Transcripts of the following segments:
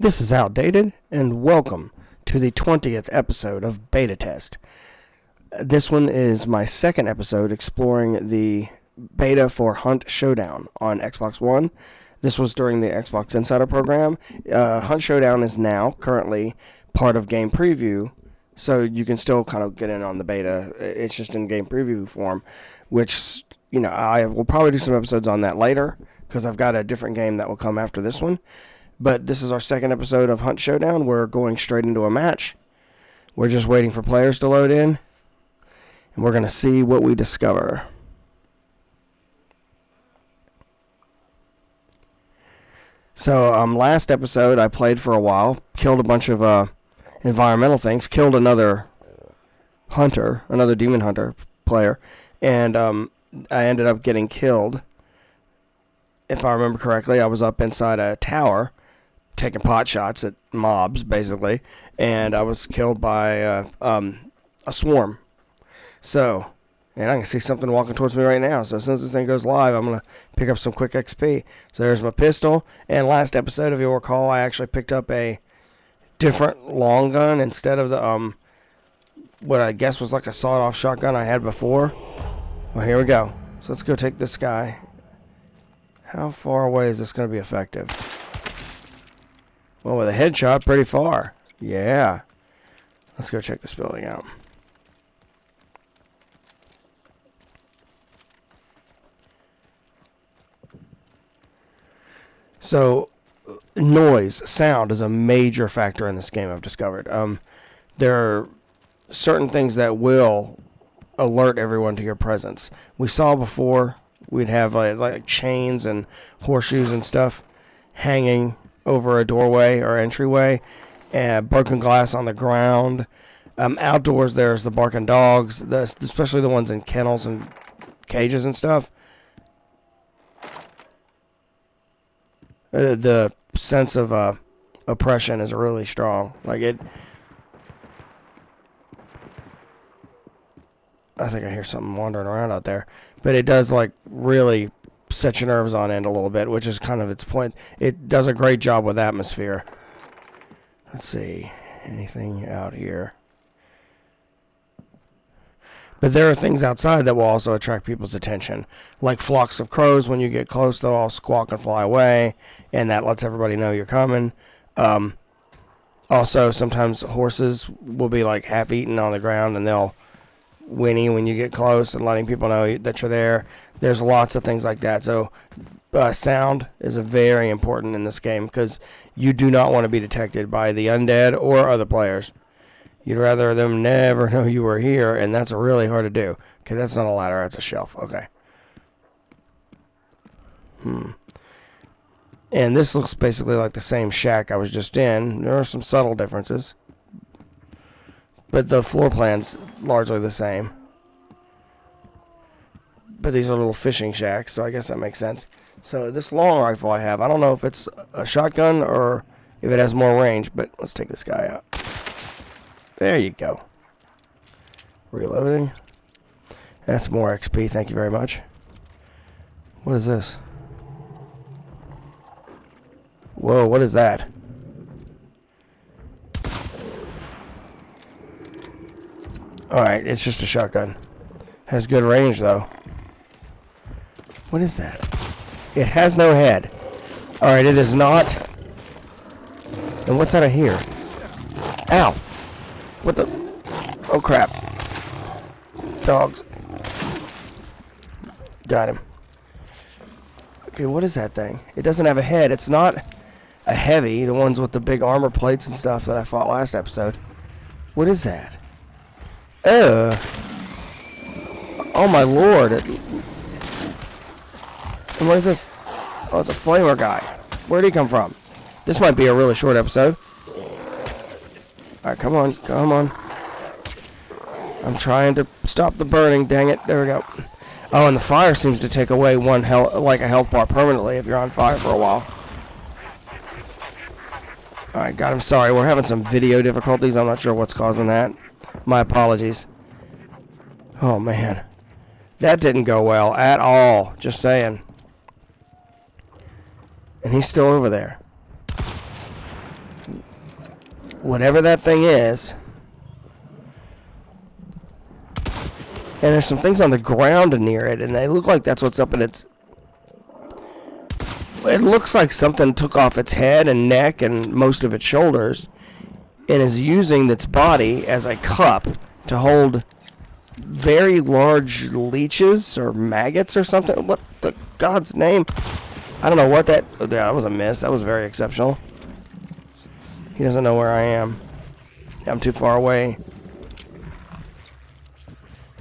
This is outdated, and welcome to the 20th episode of Beta Test. This one is my second episode exploring the beta for Hunt Showdown on Xbox One. This was during the Xbox Insider program. Hunt Showdown is now currently part of Game Preview, so you can still kind of get in on the beta. It's just in Game Preview form, which, I will probably do some episodes on that later, because I've got a different game that will come after this one. But this is our second episode of Hunt Showdown. We're going straight into a match. We're just waiting for players to load in. And we're going to see what we discover. So, last episode I played for a while. Killed a bunch of environmental things. Killed another hunter, another demon hunter player. And I ended up getting killed. If I remember correctly, I was up inside a tower, taking pot shots at mobs, basically, and I was killed by a swarm. So, and I can see something walking towards me right now, so as soon as this thing goes live, I'm going to pick up some quick XP. So there's my pistol, and last episode, if you'll recall, I actually picked up a different long gun instead of the, what I guess was like a sawed-off shotgun I had before. Well, here we go. So let's go take this guy. How far away is this going to be effective? Well, with a headshot, pretty far. Yeah. Let's go check this building out. So, noise, sound is a major factor in this game, I've discovered. There are certain things that will alert everyone to your presence. We saw before, we'd have like chains and horseshoes and stuff hanging over a doorway or entryway, and broken glass on the ground. Outdoors, there's the barking dogs, especially the ones in kennels and cages and stuff. The sense of oppression is really strong. I think I hear something wandering around out there. But it does, really set your nerves on end a little bit, which is kind of its point. It does a great job with atmosphere. Let's see. Anything out here? But there are things outside that will also attract people's attention. Like flocks of crows. When you get close, they'll all squawk and fly away. And that lets everybody know you're coming. Also, sometimes horses will be, half-eaten on the ground, and they'll whinny when you get close and letting people know that you're there. There's lots of things like that. So sound is very important in this game because you do not want to be detected by the undead or other players. You'd rather them never know you were here, and that's really hard to do. Okay, that's not a ladder, that's a shelf. Okay. And this looks basically like the same shack I was just in. There are some subtle differences, but the floor plan's largely the same. But these are little fishing shacks, so I guess that makes sense. So this long rifle I have, I don't know if it's a shotgun or if it has more range, but let's take this guy out. There you go. Reloading. That's more XP, thank you very much. What is this? Whoa, what is that? Alright, it's just a shotgun. Has good range, though. What is that? It has no head. Alright, it is not. And what's out of here? Ow! What the? Oh, crap. Dogs. Got him. Okay, what is that thing? It doesn't have a head. It's not a heavy, the ones with the big armor plates and stuff that I fought last episode. What is that? Oh my lord. And what is this? Oh, it's a flamer guy. Where'd he come from? This might be a really short episode. Alright, come on. Come on. I'm trying to stop the burning. Dang it. There we go. Oh, and the fire seems to take away one a health bar permanently if you're on fire for a while. Alright, got him. Sorry, we're having some video difficulties. I'm not sure what's causing that. My apologies. Oh, man. That didn't go well at all. Just saying. And he's still over there. whatever that thing is. And there's some things on the ground near it, and they look like that's what's up in its... It looks like something took off its head and neck and most of its shoulders and is using its body as a cup to hold very large leeches or maggots or something. What the God's name? I don't know what that... Oh, yeah, that was a miss. That was very exceptional. He doesn't know where I am. I'm too far away.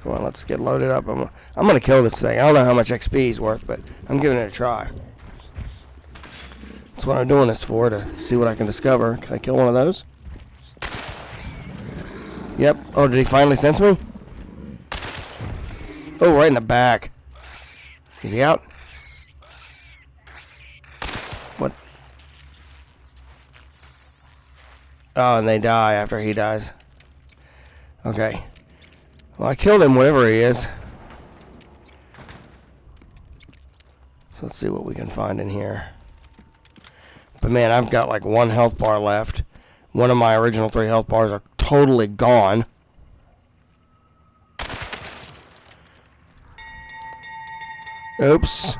Come on, let's get loaded up. I'm going to kill this thing. I don't know how much XP he's worth, but I'm giving it a try. That's what I'm doing this for, to see what I can discover. Can I kill one of those? Yep. Oh, did he finally sense me? Oh, right in the back. Is he out? What? Oh, and they die after he dies. Okay. Well, I killed him, whatever he is. So let's see what we can find in here. But man, I've got like 1 health bar left. One of my original 3 health bars are totally gone. Oops.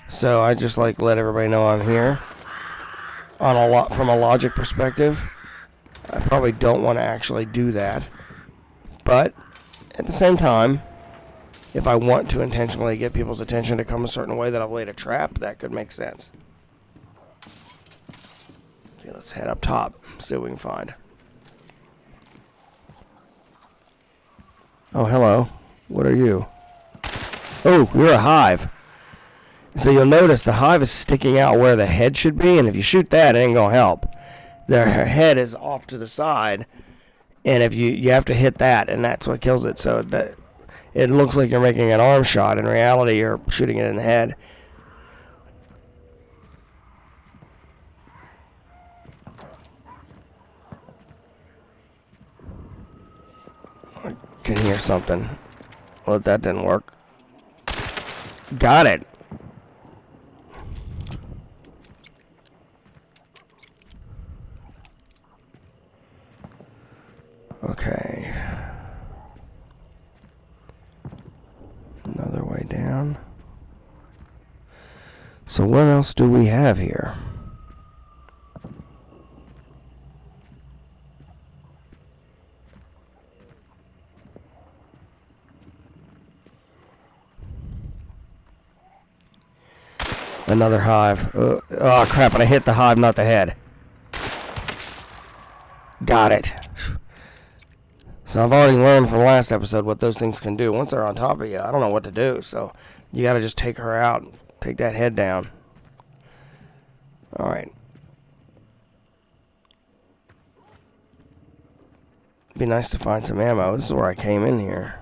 So I just like let everybody know I'm here. From a logic perspective, I probably don't want to actually do that. But at the same time, if I want to intentionally get people's attention to come a certain way that I've laid a trap, that could make sense. Okay, let's head up top, see what we can find. Oh, hello. What are you? Oh, you're a hive. So you'll notice the hive is sticking out where the head should be, and if you shoot that, it ain't gonna help. Their head is off to the side, and if you have to hit that, and that's what kills it. So that it looks like you're making an arm shot. In reality, you're shooting it in the head. I can hear something. Well, that didn't work. Got it. Okay. Another way down. So what else do we have here? Another hive. Oh crap, and I hit the hive, not the head. Got it. So I've already learned from last episode what those things can do. Once they're on top of you, I don't know what to do. So you got to just take her out and take that head down. Alright. Be nice to find some ammo. This is where I came in here.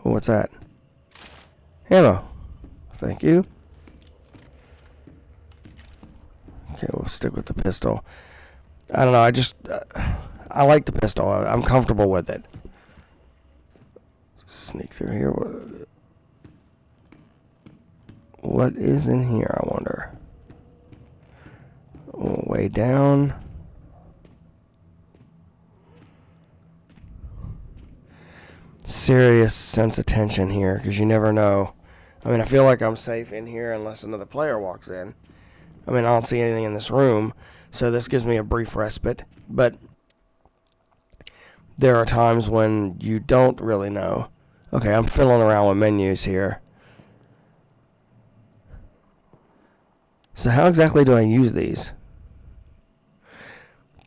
Oh, what's that? Ammo. Thank you. Okay, we'll stick with the pistol. I don't know, I like the pistol. I'm comfortable with it. Sneak through here. What is in here, I wonder? Oh, way down. Serious sense of tension here, because you never know. I mean, I feel like I'm safe in here unless another player walks in. I mean, I don't see anything in this room, so this gives me a brief respite. But there are times when you don't really know. Okay, I'm fiddling around with menus here. So how exactly do I use these?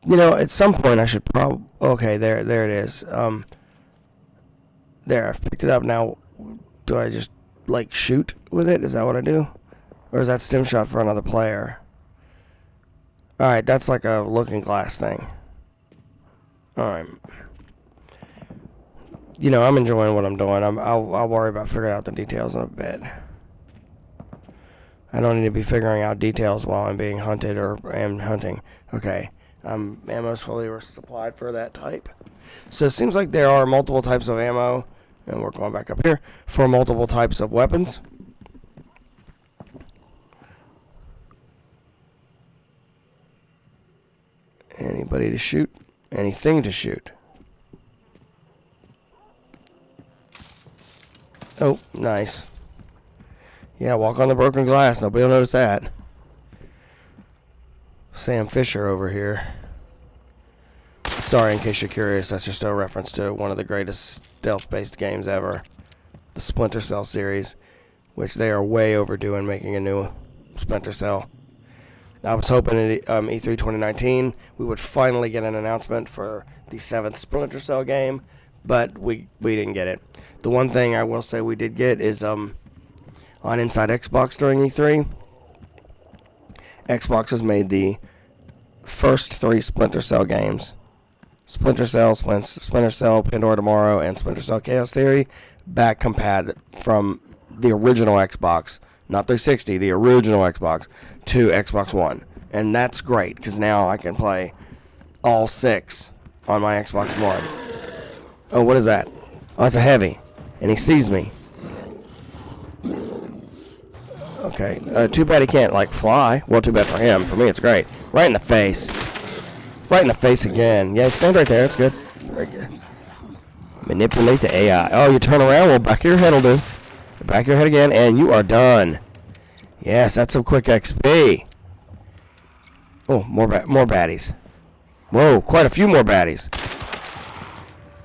You know, at some point I should probably... Okay, there it is. There, I've picked it up. Now, do I just, like, shoot with it? Is that what I do? Or is that stim shot for another player? Alright, that's like a looking glass thing. Alright. You know, I'm enjoying what I'm doing. I'll worry about figuring out the details in a bit. I don't need to be figuring out details while I'm being hunted or am hunting. Okay. Ammo's fully supplied for that type. So it seems like there are multiple types of ammo, and we're going back up here, for multiple types of weapons. Anybody to shoot? Anything to shoot? Oh, nice. Yeah, walk on the broken glass. Nobody will notice that. Sam Fisher over here. Sorry, in case you're curious, that's just a reference to one of the greatest stealth-based games ever. The Splinter Cell series, which they are way overdue in making a new Splinter Cell. I was hoping at E3 2019 we would finally get an announcement for the 7th Splinter Cell game, but we didn't get it. The one thing I will say we did get is on Inside Xbox during E3, Xbox has made the first 3 Splinter Cell games. Splinter Cell, Pandora Tomorrow, and Splinter Cell Chaos Theory back compat from the original Xbox, not 360, the original Xbox, to Xbox One. And that's great, because now I can play all 6 on my Xbox One. Oh, what is that? Oh, it's a heavy, and he sees me. Okay, too bad he can't, fly. Well, too bad for him. For me, it's great. Right in the face. Right in the face again. Yeah, stand right there. It's good. Very good. Manipulate the AI. Oh, you turn around. Well, back of your head will do. Back of your head again, and you are done. Yes, that's some quick XP. Oh, more baddies. Whoa, quite a few more baddies.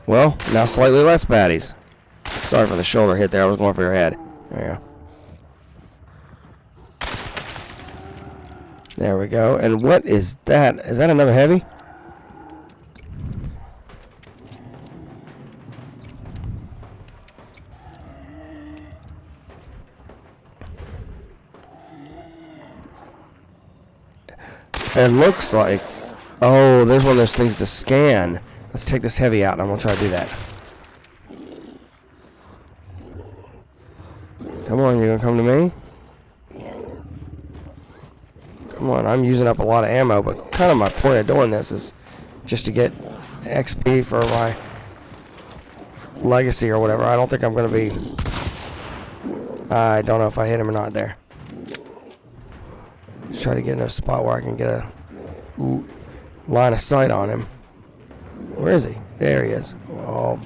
Well, now slightly less baddies. Sorry for the shoulder hit there. I was going for your head. There you go. There we go. And what is that? Is that another heavy? It looks like... Oh, there's one of those things to scan. Let's take this heavy out, and I'm going to try to do that. Come on, you going to come to me? Come on, I'm using up a lot of ammo, but kind of my point of doing this is just to get XP for my legacy or whatever. I don't think I'm going to be... I don't know if I hit him or not there. Just try to get in a spot where I can get a line of sight on him. Where is he? There he is. Oh.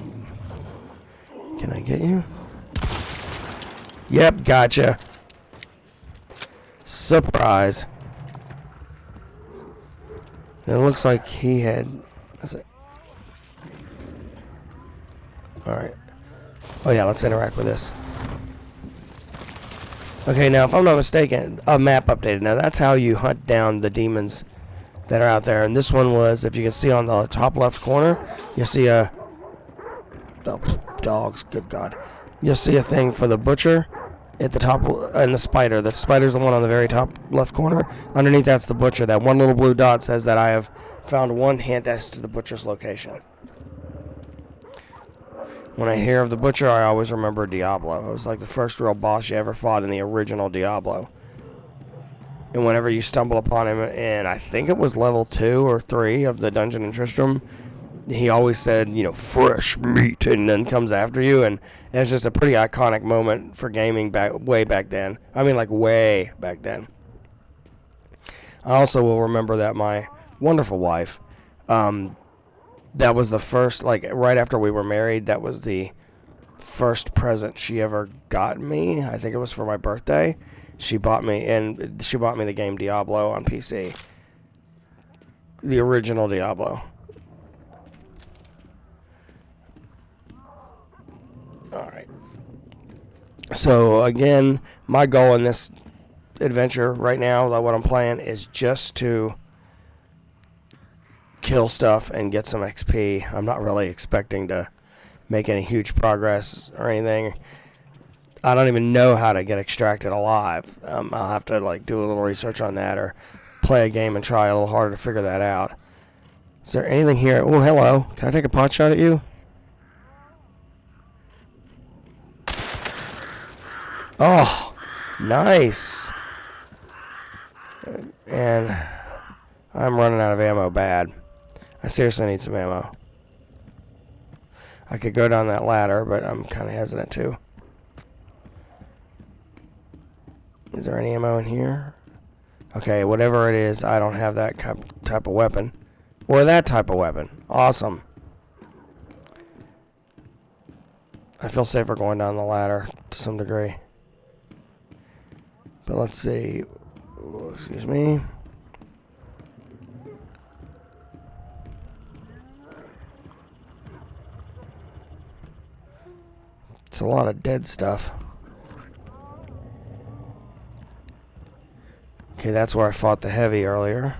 Can I get you? Yep, gotcha. Surprise. It looks like he had... Alright. Oh yeah, let's interact with this. Okay, now if I'm not mistaken, a map updated. Now that's how you hunt down the demons that are out there. And this one was, if you can see on the top left corner, you'll see a... Oh, dogs, good God. You'll see a thing for the butcher at the top, and the spider. The spider's the one on the very top left corner. Underneath that's the butcher. That one little blue dot says that I have found one hint as to the butcher's location. When I hear of the butcher, I always remember Diablo. It was like the first real boss you ever fought in the original Diablo. And whenever you stumble upon him, and I think it was level 2 or 3 of the Dungeon and Tristram, he always said, you know, fresh meat, and then comes after you. And it's just a pretty iconic moment for gaming way back then. I mean, like way back then. I also will remember that my wonderful wife, that was the first, like, right after we were married, that was the first present she ever got me. I think it was for my birthday. She bought me the game Diablo on PC. The original Diablo. Alright. So, again, my goal in this adventure right now, like what I'm playing, is just to kill stuff and get some XP. I'm not really expecting to make any huge progress or anything. I don't even know how to get extracted alive. I'll have to do a little research on that, or play a game and try a little harder to figure that out. Is there anything here? Oh, hello. Can I take a pot shot at you? Oh, nice. And I'm running out of ammo bad. I seriously need some ammo. I could go down that ladder, but I'm kind of hesitant to. Is there any ammo in here? Okay, whatever it is, I don't have that type of weapon. Or that type of weapon. Awesome. I feel safer going down the ladder to some degree. But let's see. Excuse me. It's a lot of dead stuff. Okay, that's where I fought the heavy earlier.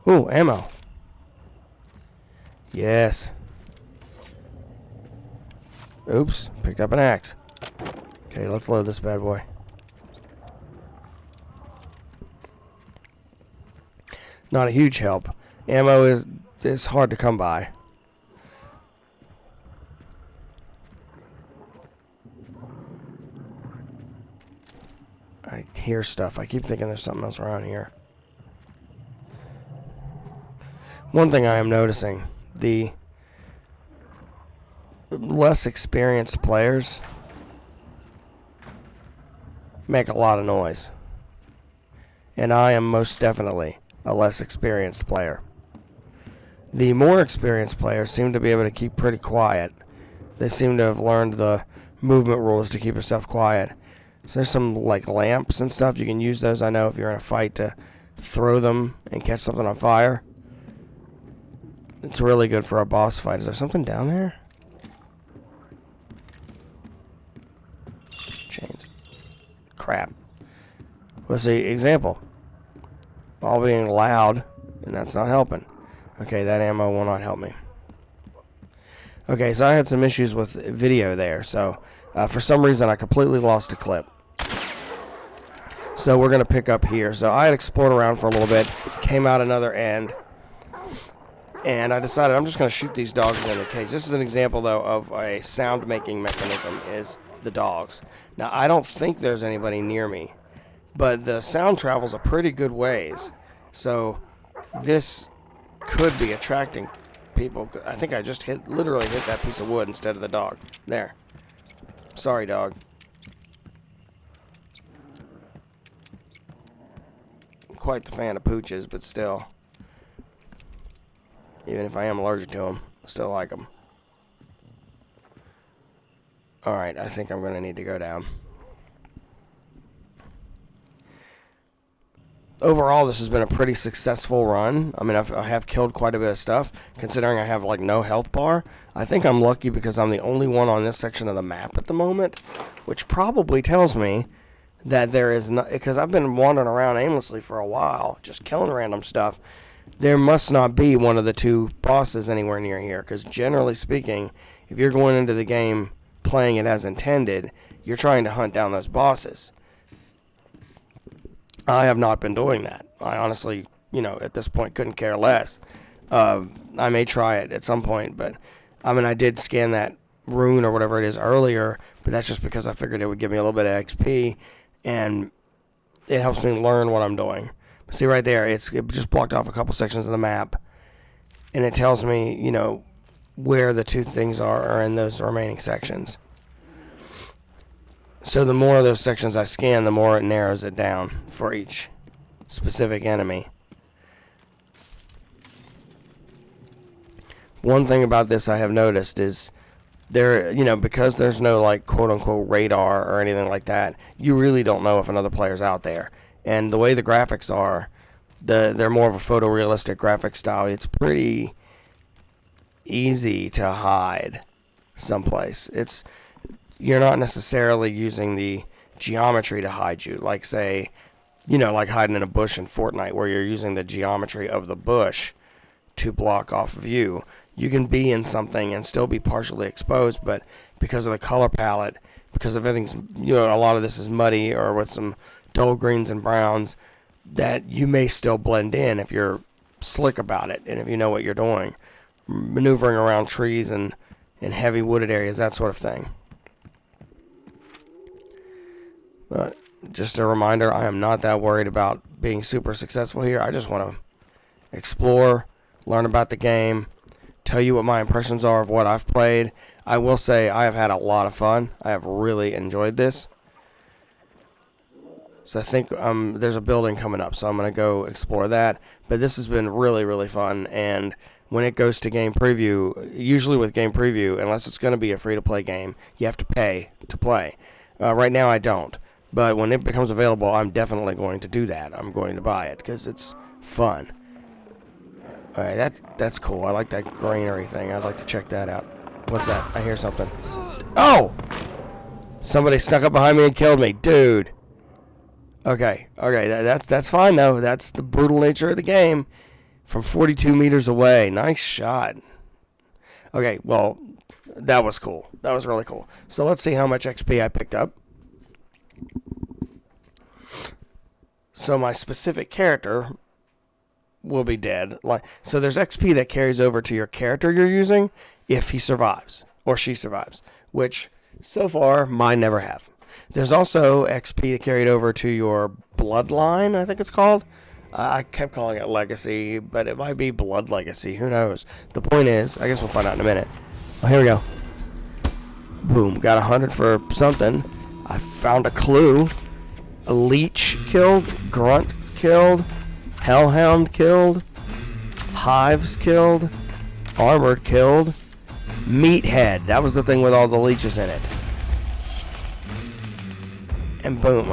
Ooh, ammo. Yes. Oops, picked up an axe. Okay, let's load this bad boy. Not a huge help. Ammo is hard to come by. I hear stuff. I keep thinking there's something else around here. One thing I am noticing, the less experienced players make a lot of noise. And I am most definitely a less experienced player. The more experienced players seem to be able to keep pretty quiet. They seem to have learned the movement rules to keep yourself quiet. So there's some like lamps and stuff. You can use those, I know, if you're in a fight to throw them and catch something on fire. It's really good for a boss fight. Is there something down there? Chains. Crap. Let's see. Example. All being loud, and that's not helping. Okay, that ammo will not help me. Okay, so I had some issues with video there. So, for some reason, I completely lost a clip. So we're going to pick up here. So I had explored around for a little bit. Came out another end. And I decided I'm just going to shoot these dogs in the cage. This is an example, though, of a sound-making mechanism, is the dogs. Now, I don't think there's anybody near me, but the sound travels a pretty good ways. So this could be attracting people. I think I just literally hit that piece of wood instead of the dog. There. Sorry, dog. Quite the fan of pooches, but still. Even if I am allergic to them, I still like them. Alright, I think I'm going to need to go down. Overall, this has been a pretty successful run. I mean, I have killed quite a bit of stuff, considering I have, like, no health bar. I think I'm lucky because I'm the only one on this section of the map at the moment, which probably tells me that there is no... Because I've been wandering around aimlessly for a while, just killing random stuff. There must not be one of the two bosses anywhere near here, because generally speaking, if you're going into the game playing it as intended, you're trying to hunt down those bosses. I have not been doing that. I honestly, at this point couldn't care less. I may try it at some point, but I mean, I did scan that rune or whatever it is earlier, but that's just because I figured it would give me a little bit of XP, and it helps me learn what I'm doing. See right there, it just blocked off a couple sections of the map, and it tells me, where the two things are in those remaining sections. So the more of those sections I scan, the more it narrows it down for each specific enemy. One thing about this I have noticed is there, because there's no like quote-unquote radar or anything like that, you really don't know if another player's out there. And the way the graphics are, they're more of a photorealistic graphic style. It's pretty easy to hide someplace. You're not necessarily using the geometry to hide you. Like, say, like hiding in a bush in Fortnite, where you're using the geometry of the bush to block off view. You can be in something and still be partially exposed, but because of the color palette, because of everything's, a lot of this is muddy or with some dull greens and browns, that you may still blend in if you're slick about it and if you know what you're doing. Maneuvering around trees and in heavy wooded areas, that sort of thing. But just a reminder, I am not that worried about being super successful here. I just want to explore, learn about the game, tell you what my impressions are of what I've played. I will say I have had a lot of fun. I have really enjoyed this. So I think there's a building coming up, so I'm going to go explore that. But this has been really, really fun. And when it goes to game preview, usually with game preview, unless it's going to be a free-to-play game, you have to pay to play. Right now I don't. But when it becomes available, I'm definitely going to do that. I'm going to buy it because it's fun. All right, that's cool. I like that granary thing. I'd like to check that out. What's that? I hear something. Oh! Somebody snuck up behind me and killed me. Dude. Okay, that's fine, though. That's the brutal nature of the game. From 42 meters away. Nice shot. Okay, well, that was cool. That was really cool. So let's see how much XP I picked up. So my specific character will be dead. So there's XP that carries over to your character you're using if he survives or she survives, which so far mine never have. There's also XP that carried over to your bloodline, I think it's called. I kept calling it legacy, but it might be blood legacy. Who knows? The point is, I guess we'll find out in a minute. Oh, here we go. Boom. Got 100 for something. I found a clue. A leech killed. Grunt killed. Hellhound killed. Hives killed. Armored killed. Meathead. That was the thing with all the leeches in it. And boom.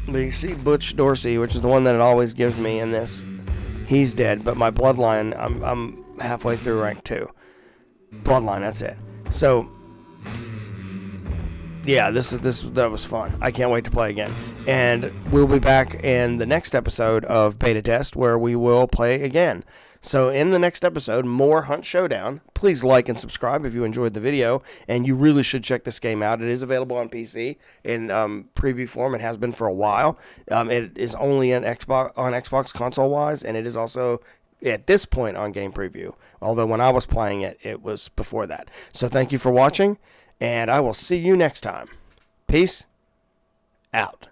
But you see Butch Dorsey, which is the one that it always gives me in this. He's dead, but my bloodline, I'm halfway through rank 2. Bloodline, that's it. So, yeah, that was fun. I can't wait to play again. And we'll be back in the next episode of Beta Test where we will play again. So in the next episode, more Hunt Showdown. Please like and subscribe if you enjoyed the video, and you really should check this game out. It is available on PC in preview form. It has been for a while. It is only on Xbox console-wise, and it is also at this point on game preview. Although when I was playing it, it was before that. So thank you for watching, and I will see you next time. Peace out.